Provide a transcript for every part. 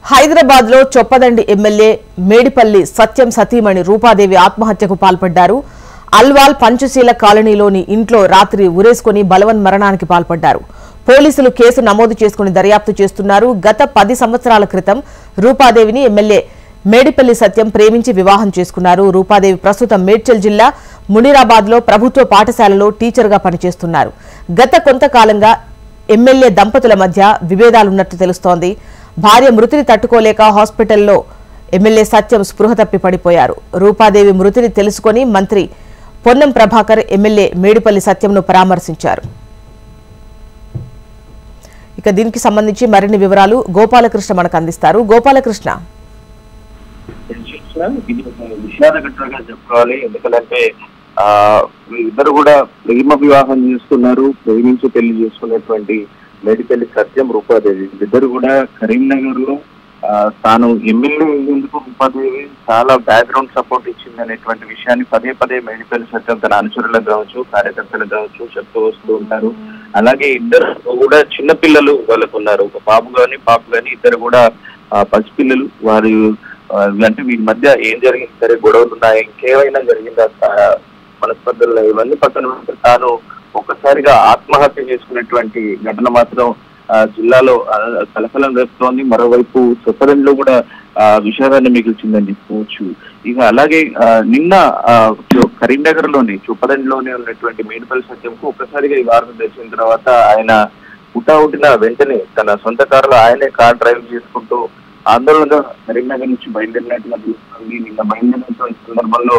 హైదరాబాద్ లో చొప్పదండి ఎమ్మెల్యే మేడిపల్లి సత్యం సతీమణి రూపాదేవి ఆత్మహత్యకు పాల్పడ్డారు. అల్వాల్ పంచశీల కాలనీలోని ఇంట్లో రాత్రి ఉరేసుకుని బలవన్ మరణానికి పాల్పడ్డారు. పోలీసులు కేసు నమోదు చేసుకుని దర్యాప్తు చేస్తున్నారు. గత 10 సంవత్సరాల క్రితం రూపాదేవిని ఎమ్మెల్యే మేడిపల్లి సత్యం ప్రేమించి వివాహం చేసుకున్నారు. రూపాదేవి ప్రస్తుతం మేడ్చల్ జిల్లా మునిరాబాద్ లో ప్రభుత్వ పాఠశాలలో టీచర్ గా పనిచేస్తున్నారు. గత కొంతకాలంగా ఎమ్మెల్యే దంపతుల మధ్య విభేదాలున్నట్టు తెలుస్తోంది. భార్య మృతిని తట్టుకోలేక హాస్పిటల్లో ఎమ్మెల్యే సత్యం స్పృహ తప్పి పడిపోయారు. రూపాదేవి మృతిని తెలుసుకుని మంత్రి పొన్నం ప్రభాకర్ ఎమ్మెల్యే మేడిపల్లి సత్యంను పరామర్శించారు. ఇక దీనికి సంబంధించి మరిన్ని వివరాలు గోపాలకృష్ణ మనకు అందిస్తారు. గోపాలకృష్ణ, విషాదఘటనగా చెప్పుకోవాలి. ఎందుకంటే ఇద్దరు కూడా ప్రేమ వివాహం చేసుకున్నారు. ప్రేమించి పెళ్లి చేసుకున్నటువంటి మేడిపల్లి సత్యం రూపాదేవి ఇద్దరు కూడా కరీంనగర్ లో తాను ఎమ్మెల్యే అయ్యేందుకు రూపాదేవి చాలా బ్యాక్గ్రౌండ్ సపోర్ట్ ఇచ్చింది అనేటువంటి విషయాన్ని పదే పదే మేడిపల్లి సత్యం తన అనుచరులకు కావచ్చు, కార్యకర్తలకు కావచ్చు చెప్తూ వస్తూ ఉంటారు. అలాగే ఇద్దరు కూడా చిన్న పిల్లలు వాళ్ళకు ఉన్నారు. ఒక పాపు గాని ఇద్దరు కూడా పసిపిల్లలు. వారు అంటే వీరి మధ్య ఏం జరిగింది, సరే గొడవలు ఉన్నాయి, ఇంకేమైనా జరిగిందా మనస్పర్ధలు ఇవన్నీ పక్కన తాను ఒక్కసారిగా ఆత్మహత్య చేసుకున్నటువంటి ఘటన మాత్రం జిల్లాలో కలకలం రేపుతోంది. మరోవైపు చొప్పదండిలో కూడా విషాదాన్ని మిగిల్చిందని చెప్పుకోవచ్చు. ఇక అలాగే నిన్న కరీంనగర్ లోని చొప్పదండిలోనే ఉన్నటువంటి మేడిపల్లి సత్యంకు ఒక్కసారిగా ఈ వార్త తెలిసిన తర్వాత ఆయన పుట్టిన వెంటనే తన సొంత కారులో ఆయనే కార్ డ్రైవ్ చేసుకుంటూ ఆందోళనగా కరీంనగర్ నుంచి బయలుదేరినట్టుగా తెలుస్తుంది. నిన్న బయలుదేరినటువంటి సందర్భంలో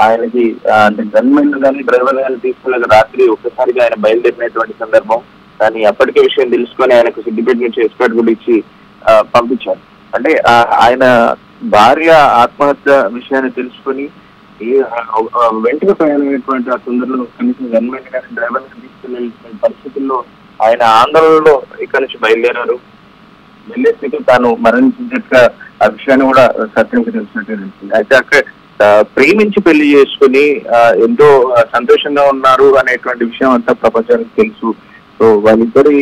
ఆయనకి అంటే గన్మెన్ కానీ డ్రైవర్ కానీ తీసుకున్న రాత్రి ఒక్కసారిగా ఆయన బయలుదేరినటువంటి సందర్భం. కానీ అప్పటికే విషయం తెలుసుకొని ఆయనకు సిద్దిపేట నుంచి ఎస్కార్ట్ కూడా ఇచ్చి పంపించారు. అంటే ఆయన భార్య ఆత్మహత్య విషయాన్ని తెలుసుకొని వెంటనే ప్రయాణమైనటువంటి ఆ సందర్భంలో కనీసం గన్మెన్ కానీ డ్రైవర్ కానీ తీసుకునే పరిస్థితుల్లో ఆయన ఆందోళనలో ఇక్కడి నుంచి బయలుదేరారు. వెళ్ళేసి తాను మరణించినట్టుగా ఆ విషయాన్ని కూడా సత్యంగా తెలిసినట్టు తెలుస్తుంది. అయితే అక్కడ ప్రేమించి పెళ్లి చేసుకుని ఎంతో సంతోషంగా ఉన్నారు అనేటువంటి విషయం అంతా ప్రపంచానికి తెలుసు. సో వాళ్ళిద్దరి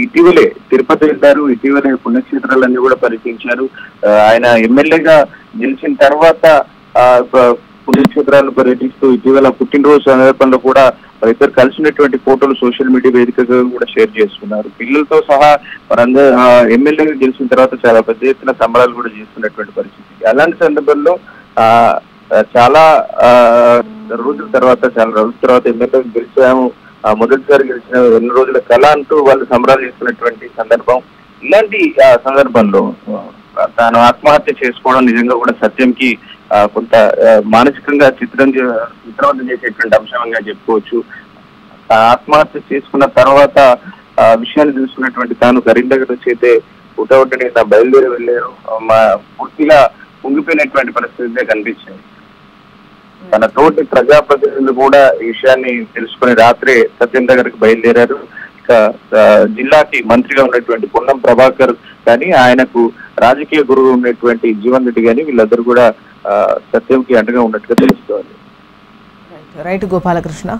ఇటీవలే తిరుపతి వెళ్తారు. ఇటీవలే పుణ్యక్షేత్రాలన్నీ కూడా పర్యటించారు. ఆయన ఎమ్మెల్యేగా గెలిచిన తర్వాత పుణ్యక్షేత్రాలను పర్యటిస్తూ ఇటీవల పుట్టినరోజు సందర్భంలో కూడా ఇద్దరు కలిసినటువంటి ఫోటోలు సోషల్ మీడియా వేదికగా కూడా షేర్ చేసుకున్నారు. పిల్లలతో సహా వారందరూ ఎమ్మెల్యేగా గెలిచిన తర్వాత చాలా పెద్ద ఎత్తున సంబరాలు కూడా చేస్తున్నటువంటి పరిస్థితి. అలాంటి సందర్భంలో చాలా రోజుల తర్వాత ఎమ్మెల్యే గెలిచాము, మొదటిసారి గెలిచిన 2 రోజుల కళ అంటూ వాళ్ళు సంబరాలు చేస్తున్నటువంటి సందర్భం. ఇలాంటి సందర్భంలో తాను ఆత్మహత్య చేసుకోవడం నిజంగా కూడా సత్యంకి కొంత మానసికంగా చిత్రవద్ద చేసేటువంటి అంశంగా చెప్పుకోవచ్చు. ఆత్మహత్య చేసుకున్న తర్వాత విషయాన్ని తెలుసుకున్నటువంటి తాను కరీంనగర్ నుంచి అయితే పుట్టని బయలుదేరి వెళ్ళారు. పూర్తిగా పొంగిపోయినటువంటి పరిస్థితి కనిపించింది. తన తోటి ప్రజాప్రతినిధులు కూడా ఈ విషయాన్ని తెలుసుకుని రాత్రే సత్యం దగ్గరికి బయలుదేరారు. ఇక జిల్లాకి మంత్రిగా ఉన్నటువంటి పొన్నం ప్రభాకర్ కానీ ఆయనకు రాజకీయ గురువు ఉన్నటువంటి జీవన్ రెడ్డి కానీ వీళ్ళందరూ కూడా సత్యంకి అండగా ఉన్నట్టుగా తెలుసుకోవాలి. రైట్ గోపాలకృష్ణ.